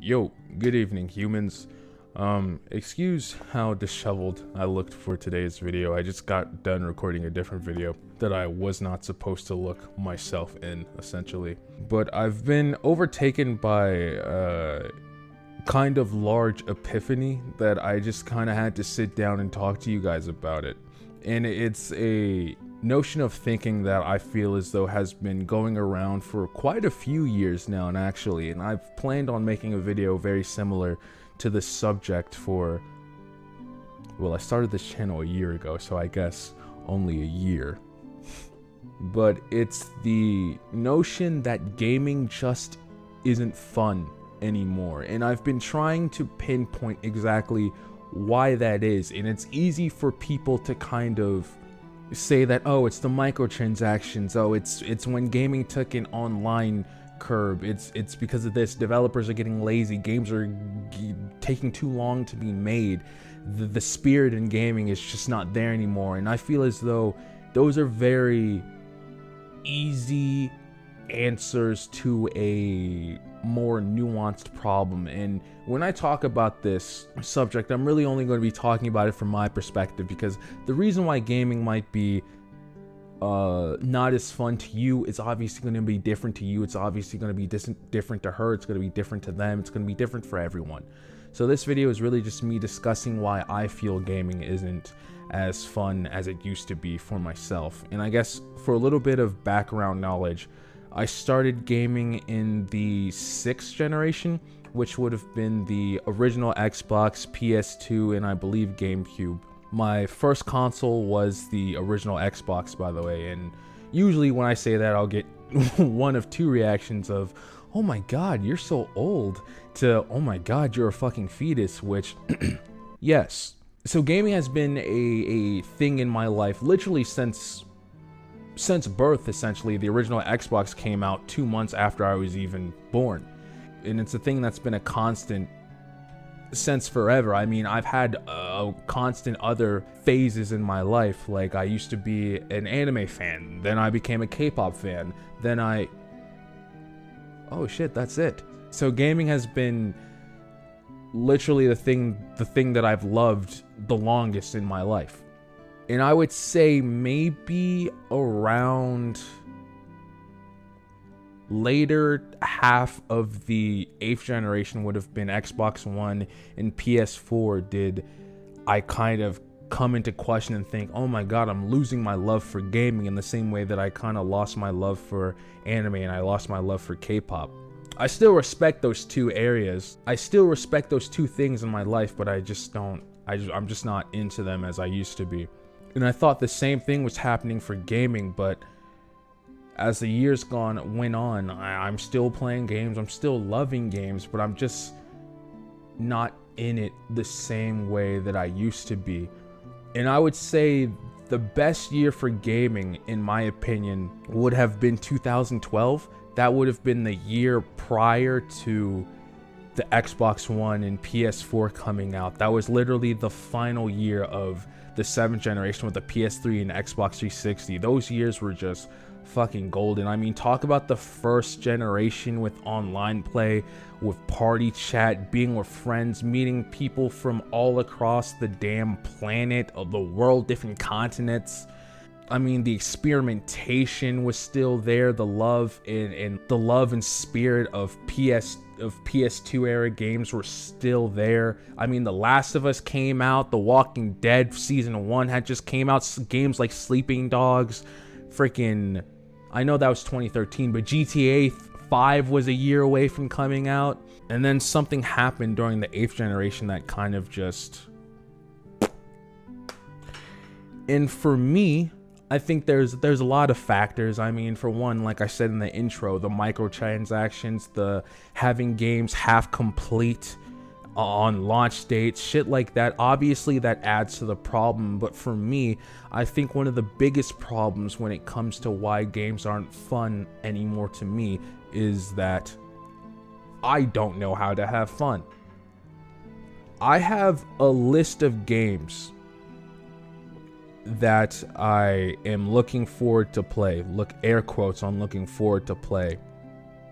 Yo, good evening, humans. Excuse how disheveled I looked for today's video. I just got done recording a different video that I was not supposed to look myself in, essentially. But I've been overtaken by a kind of large epiphany that I just kind of had to sit down and talk to you guys about it. And it's a notion of thinking that I feel as though has been going around for quite a few years now, and I've planned on making a video very similar to this subject for, well, I started this channel a year ago, so I guess only a year. But it's the notion that gaming just isn't fun anymore, and I've been trying to pinpoint exactly why that is. And it's easy for people to kind of say that, oh, it's the microtransactions, oh, it's when gaming took an online curb, it's because of this, developers are getting lazy, games are taking too long to be made, the spirit in gaming is just not there anymore. And I feel as though those are very easy answers to a more nuanced problem. And when I talk about this subject, I'm really only going to be talking about it from my perspective, because the reason why gaming might be not as fun to you, it's obviously going to be different to you, it's obviously going to be different to her, it's going to be different to them, it's going to be different for everyone. So this video is really just me discussing why I feel gaming isn't as fun as it used to be for myself. And I guess for a little bit of background knowledge, I started gaming in the 6th generation, which would have been the original Xbox, PS2, and I believe GameCube. My first console was the original Xbox, by the way, and usually when I say that, I'll get one of two reactions of, oh my god, you're so old, to, oh my god, you're a fucking fetus, which, yes. So gaming has been a thing in my life literally since birth, essentially. The original Xbox came out 2 months after I was even born, and it's a thing that's been a constant since forever. I mean, I've had constant other phases in my life. Like, I used to be an anime fan, then I became a K-pop fan, then oh shit, that's it. So gaming has been literally the thing that I've loved the longest in my life. And I would say maybe around later half of the 8th generation would have been Xbox One and PS4 did I kind of come into question and think, oh my god, I'm losing my love for gaming in the same way that I kind of lost my love for anime and I lost my love for K-pop. I still respect those two areas. I still respect those two things in my life, but I'm just not into them as I used to be. And I thought the same thing was happening for gaming, but as the years went on, I'm still playing games, I'm still loving games, but I'm just not in it the same way that I used to be. And I would say the best year for gaming, in my opinion, would have been 2012. That would have been the year prior to the Xbox One and PS4 coming out. That was literally the final year of the 7th generation with the PS3 and Xbox 360. Those years were just fucking golden. I mean, talk about the first generation with online play, with party chat, being with friends, meeting people from all across the damn planet, of the world, different continents. I mean, the experimentation was still there, the love and spirit of PS2 era games were still there. I mean, The Last of Us came out, The Walking Dead season 1 had just came out, games like Sleeping Dogs, freaking, I know that was 2013, but GTA 5 was a year away from coming out. And then something happened during the 8th generation that kind of just, and for me, I think there's a lot of factors. I mean, for one, like I said in the intro, the microtransactions, the having games half complete on launch dates, shit like that. Obviously that adds to the problem, but for me, I think one of the biggest problems when it comes to why games aren't fun anymore to me is that I don't know how to have fun. I have a list of games that I am looking forward to play. Look, air quotes on looking forward to play.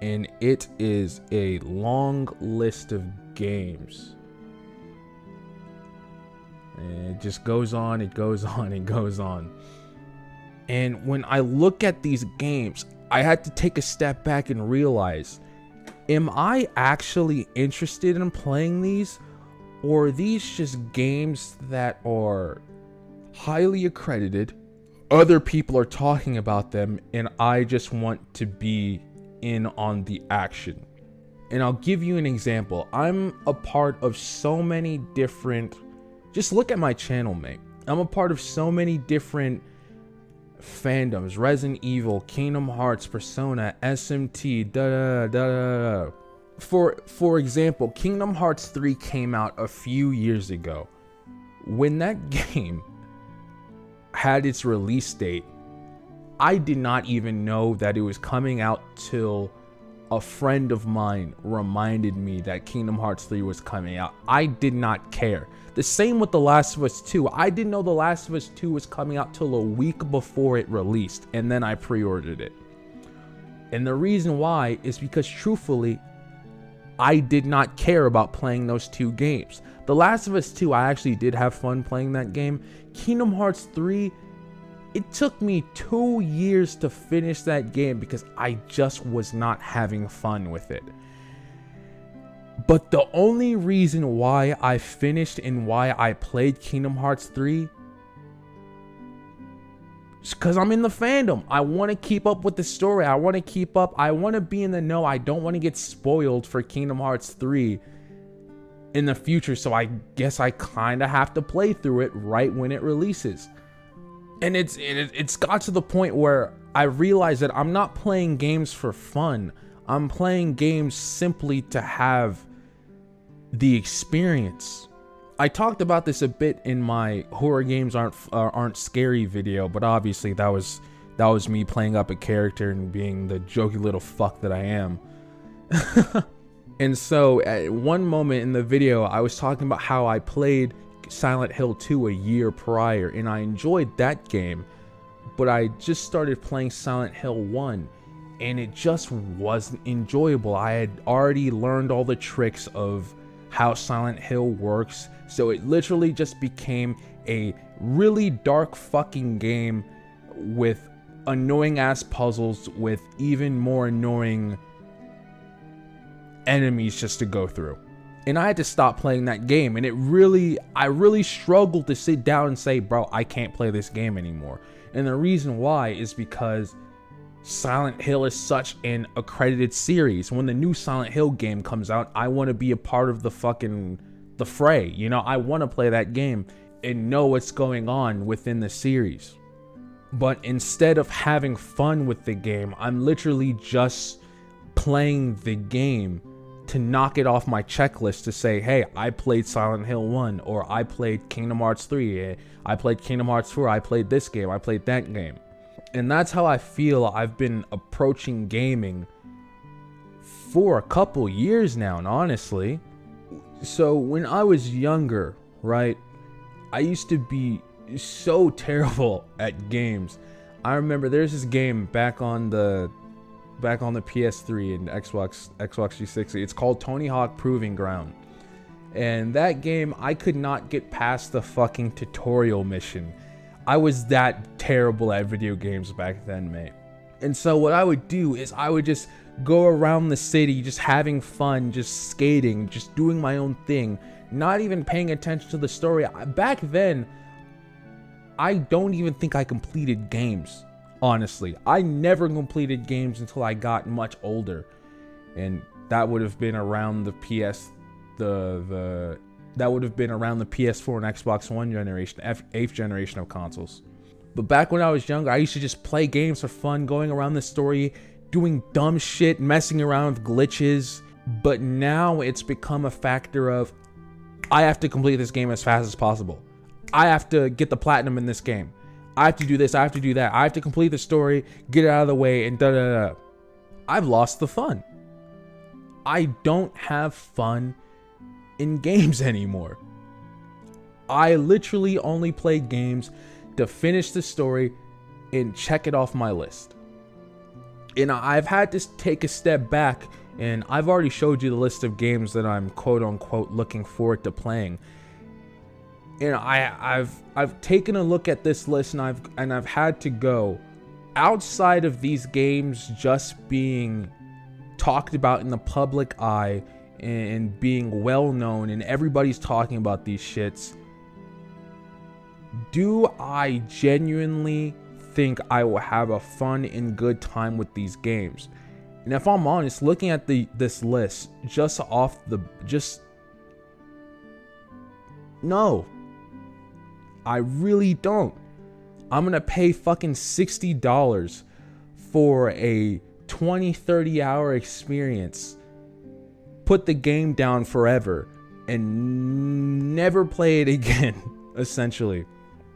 and it is a long list of games. And it just goes on, it goes on, it goes on. And when I look at these games, I had to take a step back and realize, am I actually interested in playing these? Or are these just games that are highly accredited? Other people are talking about them, and I just want to be in on the action. And I'll give you an example. I'm a part of so many different... Just look at my channel, mate. I'm a part of so many different fandoms. Resident Evil, Kingdom Hearts, Persona, SMT, For example, Kingdom Hearts 3 came out a few years ago. When that game had its release date, I did not even know that it was coming out till a friend of mine reminded me that Kingdom Hearts 3 was coming out. I did not care. The same with The Last of Us 2. I didn't know The Last of Us 2 was coming out till a week before it released, and then I pre-ordered it. And the reason why is because, truthfully, I did not care about playing those two games. The Last of Us 2, I actually did have fun playing that game. Kingdom Hearts 3, it took me 2 years to finish that game because I just was not having fun with it. But the only reason why I finished and why I played Kingdom Hearts 3 is because I'm in the fandom. I want to keep up with the story. I want to keep up. I want to be in the know. I don't want to get spoiled for Kingdom Hearts 3 in the future. So I guess I kind of have to play through it right when it releases. And it's got to the point where I realize that I'm not playing games for fun. I'm playing games simply to have the experience. I talked about this a bit in my horror games aren't scary video, but obviously that was me playing up a character and being the jokey little fuck that I am. And so at one moment in the video, I was talking about how I played Silent Hill 2 a year prior, and I enjoyed that game, but I just started playing Silent Hill 1, and it just wasn't enjoyable. I had already learned all the tricks of how Silent Hill works, so it literally just became a really dark fucking game with annoying ass puzzles with even more annoying enemies just to go through. And I had to stop playing that game, and I really struggled to sit down and say, bro, I can't play this game anymore. And the reason why is because Silent Hill is such an accredited series. When the new Silent Hill game comes out, I want to be a part of the fray. You know, I want to play that game and know what's going on within the series. But instead of having fun with the game, I'm literally just playing the game to knock it off my checklist to say, hey, I played Silent Hill 1, or I played Kingdom Hearts 3, I played Kingdom Hearts 4, I played this game, I played that game. And that's how I feel I've been approaching gaming for a couple years now, and honestly. So when I was younger, right, I used to be so terrible at games. I remember there's this game back on the PS3 and Xbox 360. It's called Tony Hawk Proving Ground. And that game, I could not get past the fucking tutorial mission. I was that terrible at video games back then, mate. And so what I would do is I would just go around the city, just having fun, just skating, just doing my own thing, not even paying attention to the story. Back then, I don't even think I completed games. Honestly, I never completed games until I got much older, and that would have been around the that would have been around the PS4 and Xbox One generation, 8th generation of consoles. But back when I was younger, I used to just play games for fun, going around the story, doing dumb shit, messing around with glitches. But now it's become a factor of, I have to complete this game as fast as possible. I have to get the platinum in this game. I have to do this, I have to do that. I have to complete the story, get it out of the way, and da-da-da. I've lost the fun. I don't have fun in games anymore. I literally only play games to finish the story and check it off my list. And I've had to take a step back, and I've already showed you the list of games that I'm quote unquote looking forward to playing. And I've taken a look at this list, and I've had to go outside of these games just being talked about in the public eye and being well known and everybody's talking about these shits. Do I genuinely think I will have a fun and good time with these games? And if I'm honest, looking at this list no, I really don't. I'm gonna pay fucking $60 for a 20-30 hour experience, put the game down forever, and never play it again, essentially.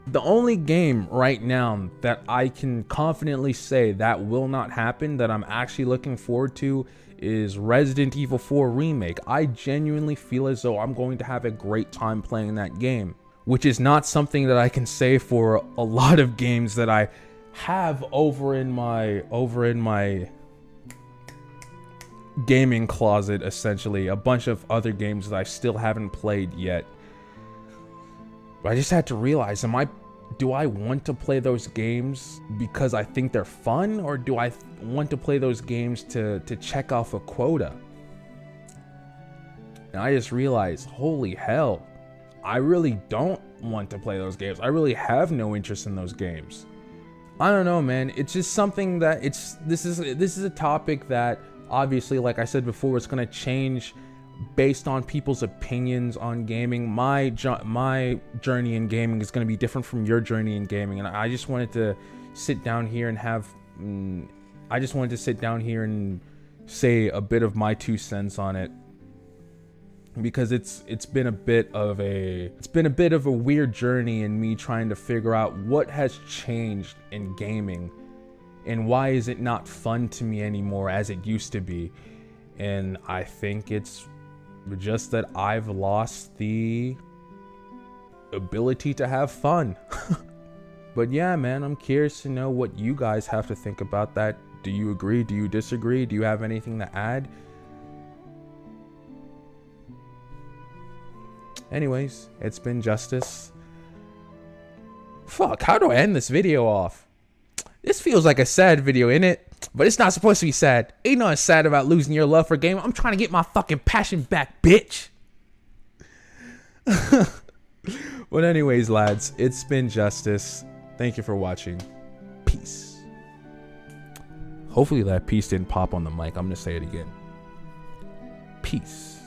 The only game right now that I can confidently say that will not happen, that I'm actually looking forward to, is Resident Evil 4 Remake. I genuinely feel as though I'm going to have a great time playing that game, which is not something that I can say for a lot of games that I have over in my gaming closet, essentially. A bunch of other games that I still haven't played yet. But I just had to realize, do I want to play those games because I think they're fun, or do I want to play those games to check off a quota? And I just realized, holy hell, I really don't want to play those games. I really have no interest in those games. I don't know, man. It's just something that this is a topic that obviously, like I said before, it's gonna change based on people's opinions on gaming. My journey in gaming is going to be different from your journey in gaming, and I just wanted to sit down here and say a bit of my 2 cents on it, because it's been a bit of a weird journey in me trying to figure out what has changed in gaming and why is it not fun to me anymore as it used to be. And I think it's just that I've lost the ability to have fun. But yeah, man, I'm curious to know what you guys have to think about that. Do you agree? Do you disagree? Do you have anything to add? Anyways, it's been Justice. Fuck, how do I end this video off? This feels like a sad video, innit? But it's not supposed to be sad. Ain't nothing sad about losing your love for game. I'm trying to get my fucking passion back, bitch. But anyways, lads, it's been Justice. Thank you for watching. Peace. Hopefully that peace didn't pop on the mic. I'm gonna say it again. Peace.